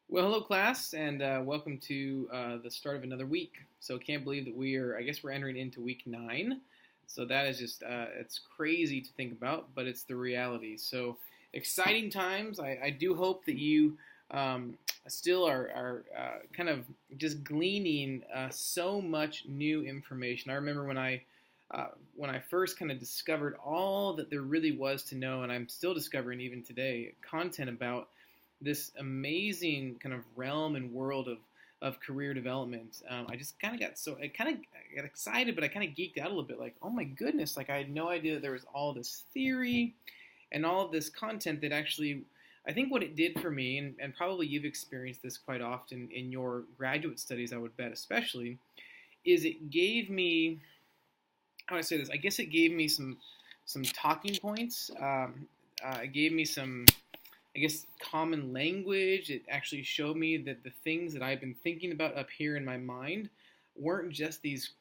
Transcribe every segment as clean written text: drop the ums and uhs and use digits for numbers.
Well, hello class, and welcome to the start of another week. So can't believe that I guess we're entering into week 9. So that is just, it's crazy to think about, but it's the reality. So exciting times. I do hope that you still are kind of just gleaning so much new information. I remember when I first kind of discovered all that there really was to know, and I'm still discovering even today, content about this amazing kind of realm and world of career development. I just kind of got excited, but I kind of geeked out a little bit. Like, oh my goodness! Like I had no idea that there was all this theory and all of this content that actually, I think what it did for me, and probably you've experienced this quite often in your graduate studies, I would bet especially, is it gave me, how do I say this? I guess it gave me some talking points. It gave me some, I guess, common language. It actually showed me that the things that I've been thinking about up here in my mind weren't just these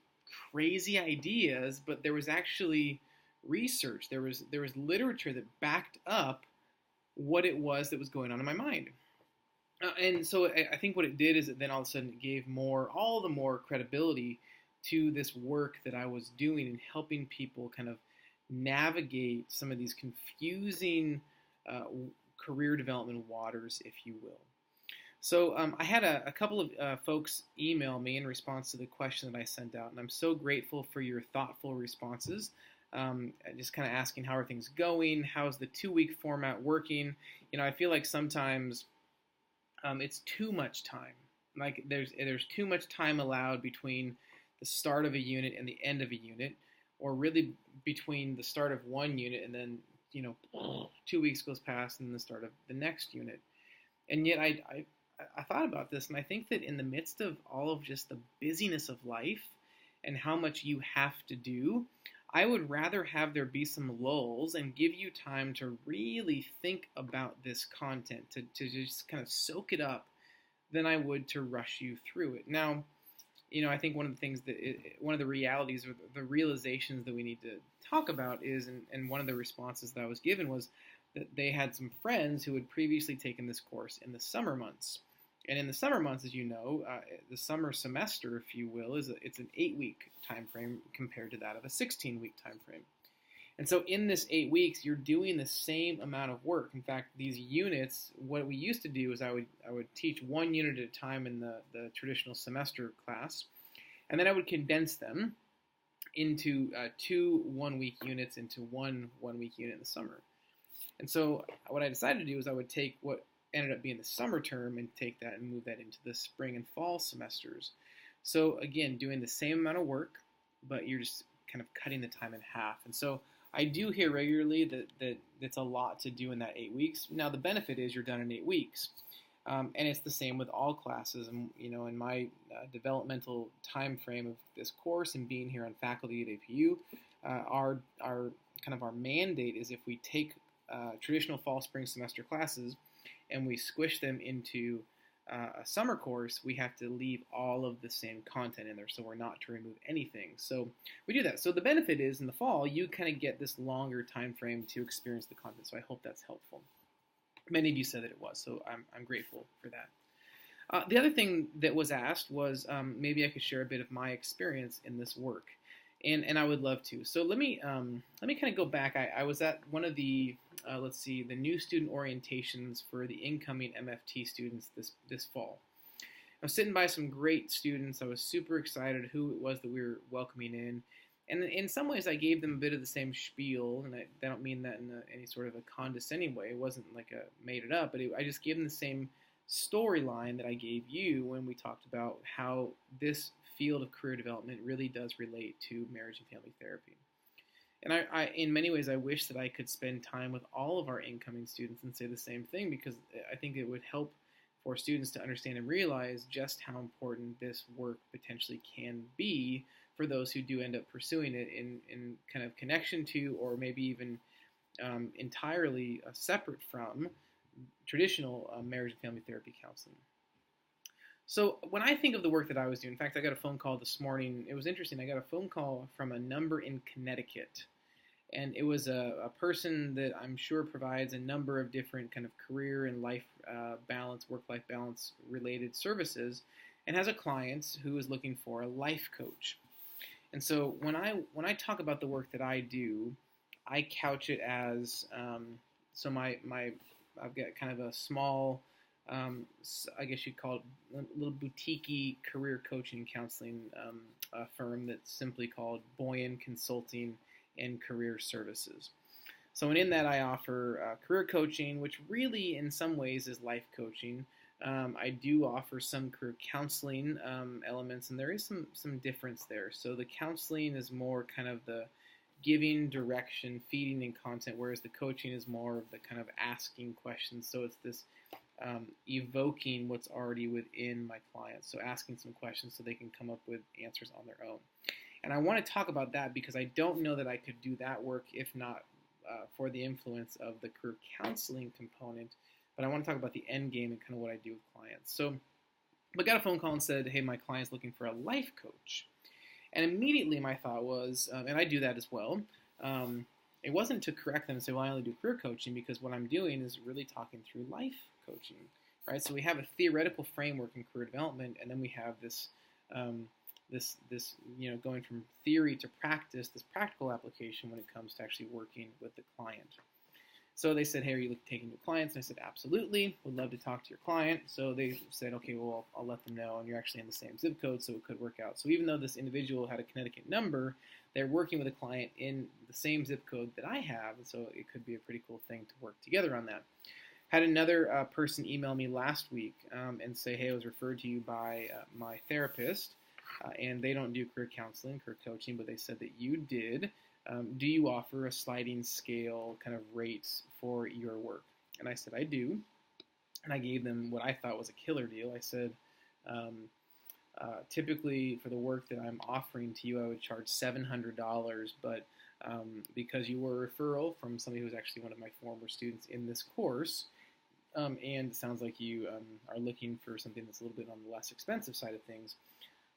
crazy ideas, but there was actually research. There was literature that backed up what it was that was going on in my mind. And so I think what it did is that then all of a sudden it gave all the more credibility to this work that I was doing and helping people kind of navigate some of these confusing career development waters, if you will. So I had a couple of folks email me in response to the question that I sent out, and I'm so grateful for your thoughtful responses. Just kind of asking how are things going, how's the 2-week format working. I feel like sometimes it's too much time. Like there's too much time allowed between the start of a unit and the end of a unit, or really between the start of one unit and then 2 weeks goes past and the start of the next unit. And yet I thought about this, and I think that in the midst of all of just the busyness of life and how much you have to do, I would rather have there be some lulls and give you time to really think about this content, to just kind of soak it up, than I would to rush you through it. Now, I think one of the things one of the realities or the realizations that we need to talk about is, and one of the responses that I was given was that they had some friends who had previously taken this course in the summer months. And in the summer months, as you know, the summer semester, if you will, it's an 8-week time frame compared to that of a 16-week time frame. And so in this 8 weeks, you're doing the same amount of work. In fact, these units, what we used to do is I would teach one unit at a time in the traditional semester class, and then I would condense them into 2 one-week units into one one-week unit in the summer. And so what I decided to do is I would take what ended up being the summer term and take that and move that into the spring and fall semesters. So again, doing the same amount of work, but you're just kind of cutting the time in half. And so I do hear regularly that it's a lot to do in that 8 weeks. Now the benefit is you're done in 8 weeks, and it's the same with all classes. And in my developmental time frame of this course and being here on faculty at APU, our kind of our mandate is if we take traditional fall spring semester classes and we squish them into a summer course, we have to leave all of the same content in there, so we're not to remove anything. So we do that. So the benefit is in the fall, you kind of get this longer time frame to experience the content. So I hope that's helpful. Many of you said that it was, so I'm grateful for that. The other thing that was asked was maybe I could share a bit of my experience in this work, and I would love to. So let me kind of go back. I was at one of the the new student orientations for the incoming MFT students this fall. I was sitting by some great students. I was super excited who it was that we were welcoming in. And in some ways, I gave them a bit of the same spiel, and I don't mean that in any sort of a condescending way. It wasn't like I made it up, but I just gave them the same storyline that I gave you when we talked about how this field of career development really does relate to marriage and family therapy. And I in many ways, I wish that I could spend time with all of our incoming students and say the same thing, because I think it would help for students to understand and realize just how important this work potentially can be for those who do end up pursuing it in kind of connection to, or maybe even entirely separate from, traditional marriage and family therapy counseling. So when I think of the work that I was doing, in fact, I got a phone call this morning. It was interesting. I got a phone call from a number in Connecticut. And it was a person that I'm sure provides a number of different kind of career and life balance, work-life balance related services, and has a client who is looking for a life coach. And so when I talk about the work that I do, I couch it as so my I've got kind of a small, I guess you'd call it a little boutique career coaching and counseling firm that's simply called Boian Consulting and Career Services. So, and in that, I offer career coaching, which really, in some ways, is life coaching. I do offer some career counseling elements, and there is some difference there. So, the counseling is more kind of the giving direction, feeding in content, whereas the coaching is more of the kind of asking questions. So, it's this evoking what's already within my clients. So, asking some questions so they can come up with answers on their own. And I want to talk about that because I don't know that I could do that work if not for the influence of the career counseling component. But I want to talk about the end game and kind of what I do with clients. So I got a phone call and said, hey, my client's looking for a life coach. And immediately my thought was, and I do that as well, it wasn't to correct them and say, well, I only do career coaching, because what I'm doing is really talking through life coaching, right? So we have a theoretical framework in career development, and then we have this going from theory to practice, this practical application when it comes to actually working with the client. So they said, hey, are you taking new clients? And I said, absolutely, would love to talk to your client. So they said, okay, well, I'll let them know, and you're actually in the same zip code, so it could work out. So even though this individual had a Connecticut number, they're working with a client in the same zip code that I have, and so it could be a pretty cool thing to work together on that. Had another person email me last week and say, hey, I was referred to you by my therapist, and they don't do career counseling, career coaching, but they said that you did. Do you offer a sliding scale kind of rates for your work? And I said, I do. And I gave them what I thought was a killer deal. I said, typically for the work that I'm offering to you, I would charge $700, but because you were a referral from somebody who was actually one of my former students in this course, and it sounds like you are looking for something that's a little bit on the less expensive side of things,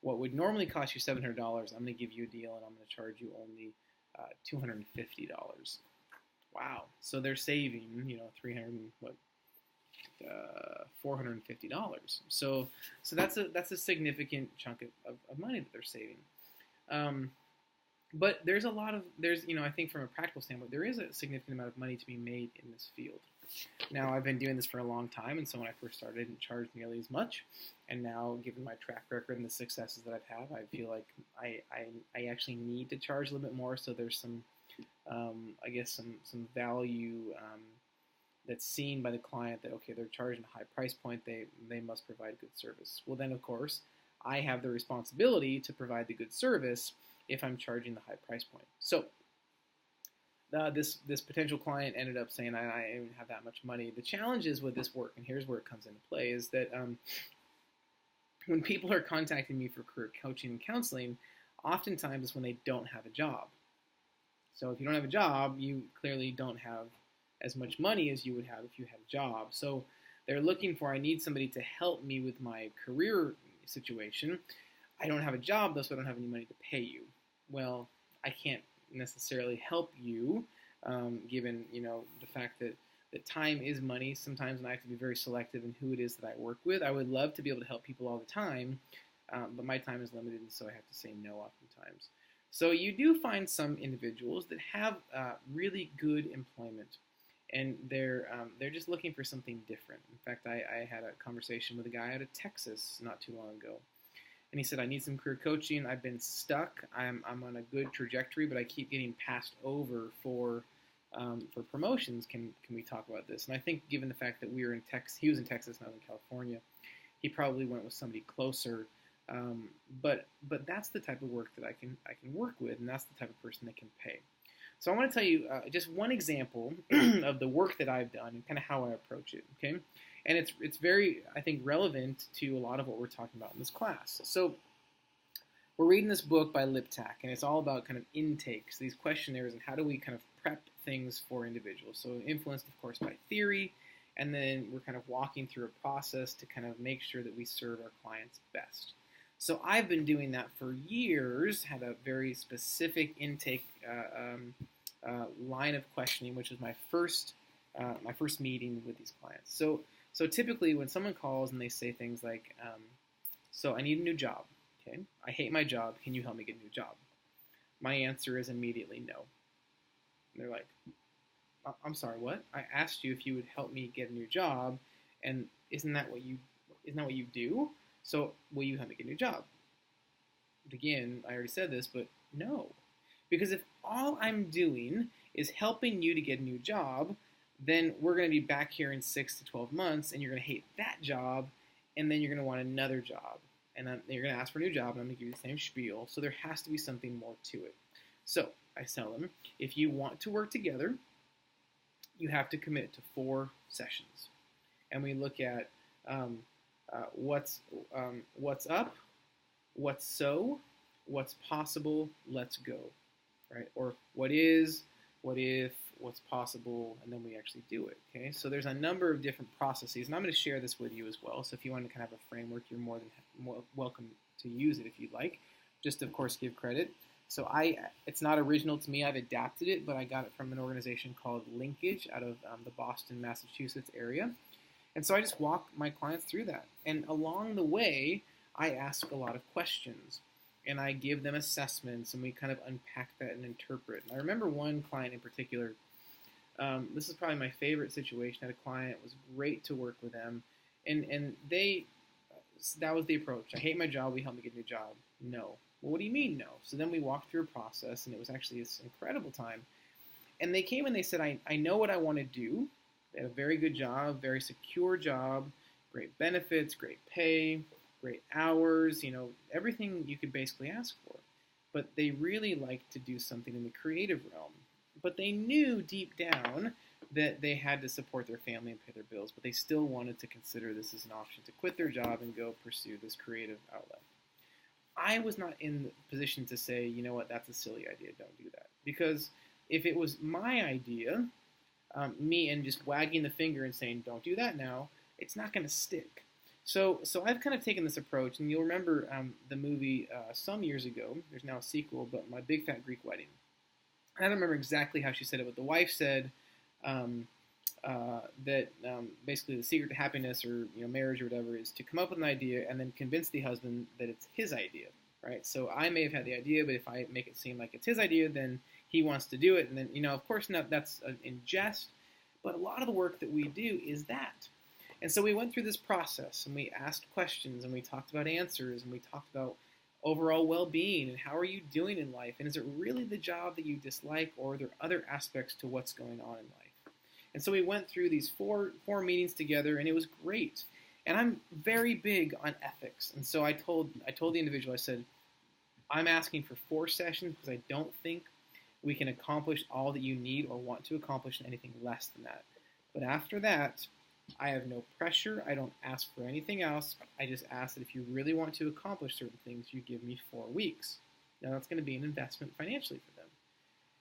what would normally cost you $700, I'm going to give you a deal, and I'm going to charge you only $250. Wow! So they're saving, $450. So that's a significant chunk of money that they're saving. But there's I think from a practical standpoint, there is a significant amount of money to be made in this field. Now, I've been doing this for a long time, and so when I first started, I didn't charge nearly as much. And now, given my track record and the successes that I've had, I feel like I actually need to charge a little bit more. So there's some value that's seen by the client that, okay, they're charging a high price point, they must provide good service. Well, then, of course, I have the responsibility to provide the good service if I'm charging the high price point. So this potential client ended up saying, I don't have that much money. The challenge is with this work, and here's where it comes into play, is that when people are contacting me for career coaching and counseling, oftentimes it's when they don't have a job. So if you don't have a job, you clearly don't have as much money as you would have if you had a job. So they're looking for, I need somebody to help me with my career situation. I don't have a job, though, so I don't have any money to pay you. Well, I can't necessarily help you, given the fact that time is money sometimes, and I have to be very selective in who it is that I work with. I would love to be able to help people all the time, but my time is limited, and so I have to say no oftentimes. So you do find some individuals that have really good employment, and they're just looking for something different. In fact, I had a conversation with a guy out of Texas not too long ago. And he said, I need some career coaching. I've been stuck. I'm on a good trajectory, but I keep getting passed over for promotions. Can we talk about this? And I think given the fact that we were in Texas, he was in Texas and I was in California, he probably went with somebody closer. But that's the type of work that I can work with, and that's the type of person that can pay. So I want to tell you just one example of the work that I've done and kind of how I approach it. Okay. And it's very, I think, relevant to a lot of what we're talking about in this class. So we're reading this book by Liptak, and it's all about kind of intakes, these questionnaires, and how do we kind of prep things for individuals. So influenced, of course, by theory, and then we're kind of walking through a process to kind of make sure that we serve our clients best. So I've been doing that for years, had a very specific intake line of questioning, which was my first meeting with these clients. So typically when someone calls and they say things like, so I need a new job, okay? I hate my job. Can you help me get a new job? My answer is immediately no. And they're like, I'm sorry, what? I asked you if you would help me get a new job, and isn't that what you do? So will you help me get a new job? Again, I already said this, but no. Because if all I'm doing is helping you to get a new job, then we're going to be back here in 6 to 12 months, and you're going to hate that job, and then you're going to want another job. And then you're going to ask for a new job, and I'm going to give you the same spiel. So there has to be something more to it. So I tell them, if you want to work together, you have to commit to 4 sessions. And we look at what's up, what's so, what's possible, let's go, right? Or what is, what if, what's possible, and then we actually do it, okay? So there's a number of different processes, and I'm going to share this with you as well. So if you want to kind of have a framework, you're more welcome to use it if you'd like. Just, of course, give credit. So it's not original to me. I've adapted it, but I got it from an organization called Linkage out of the Boston, Massachusetts area. And so I just walk my clients through that. And along the way, I ask a lot of questions. And I give them assessments, and we kind of unpack that and interpret. And I remember one client in particular. This is probably my favorite situation. I had a client. It was great to work with them. And that was the approach. I hate my job. Will you help me get a new job? No. Well, what do you mean no? So then we walked through a process, and it was actually this incredible time. And they came and they said, I know what I want to do. They had a very good job, very secure job, great benefits, great pay, great hours, everything you could basically ask for. But they really liked to do something in the creative realm. But they knew deep down that they had to support their family and pay their bills, but they still wanted to consider this as an option to quit their job and go pursue this creative outlet. I was not in the position to say, you know what, that's a silly idea, don't do that. Because if it was my idea, me and just wagging the finger and saying, don't do that now, it's not going to stick. So I've kind of taken this approach, and you'll remember the movie some years ago, there's now a sequel, but My Big Fat Greek Wedding. I don't remember exactly how she said it, but the wife said that basically the secret to happiness or marriage or whatever is to come up with an idea and then convince the husband that it's his idea, right? So I may have had the idea, but if I make it seem like it's his idea, then he wants to do it. And then, of course, that's in jest, but a lot of the work that we do is that. And so we went through this process, and we asked questions, and we talked about answers, and we talked about overall well-being and how are you doing in life, and is it really the job that you dislike, or are there other aspects to what's going on in life? And so we went through these four meetings together, and it was great. And I'm very big on ethics, and so I told the individual, I said, I'm asking for 4 sessions because I don't think we can accomplish all that you need or want to accomplish in anything less than that. But after that, I have no pressure. I don't ask for anything else. I just ask that if you really want to accomplish certain things, you give me 4 weeks. Now that's going to be an investment financially for them.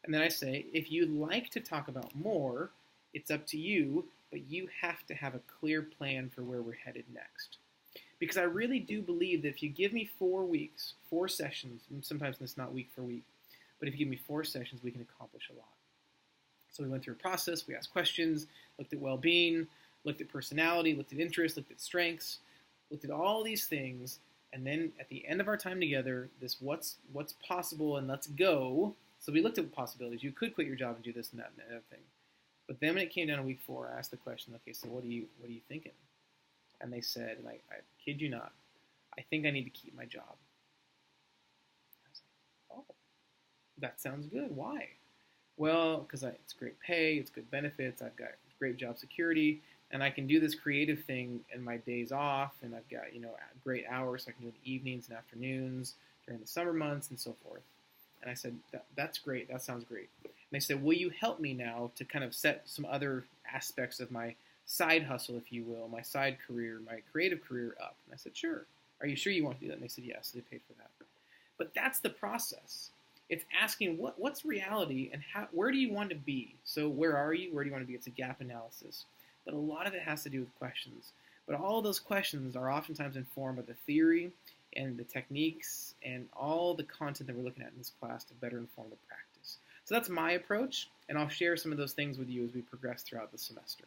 And then I say, if you'd like to talk about more, it's up to you, but you have to have a clear plan for where we're headed next. Because I really do believe that if you give me 4 weeks, 4 sessions, and sometimes it's not week for week, but if you give me 4 sessions, we can accomplish a lot. So we went through a process, we asked questions, looked at well-being, looked at personality, looked at interests, looked at strengths, looked at all these things, and then at the end of our time together, this what's possible and let's go. So we looked at possibilities. You could quit your job and do this and that and the other thing. But then when it came down to week 4, I asked the question, okay, so what are you thinking? And they said, and I kid you not, I think I need to keep my job. I was like, oh, that sounds good. Why? Well, because it's great pay, it's good benefits, I've got great job security, and I can do this creative thing in my days off, and I've got great hours, so I can do it in the evenings and afternoons during the summer months and so forth. And I said, that's great, that sounds great. And they said, will you help me now to kind of set some other aspects of my side hustle, if you will, my side career, my creative career up? And I said, sure. Are you sure you want to do that? And they said, yes. So they paid for that. But that's the process. It's asking what's reality and where do you want to be? So where are you? Where do you want to be? It's a gap analysis. But a lot of it has to do with questions. But all of those questions are oftentimes informed by the theory and the techniques and all the content that we're looking at in this class to better inform the practice. So that's my approach, and I'll share some of those things with you as we progress throughout the semester.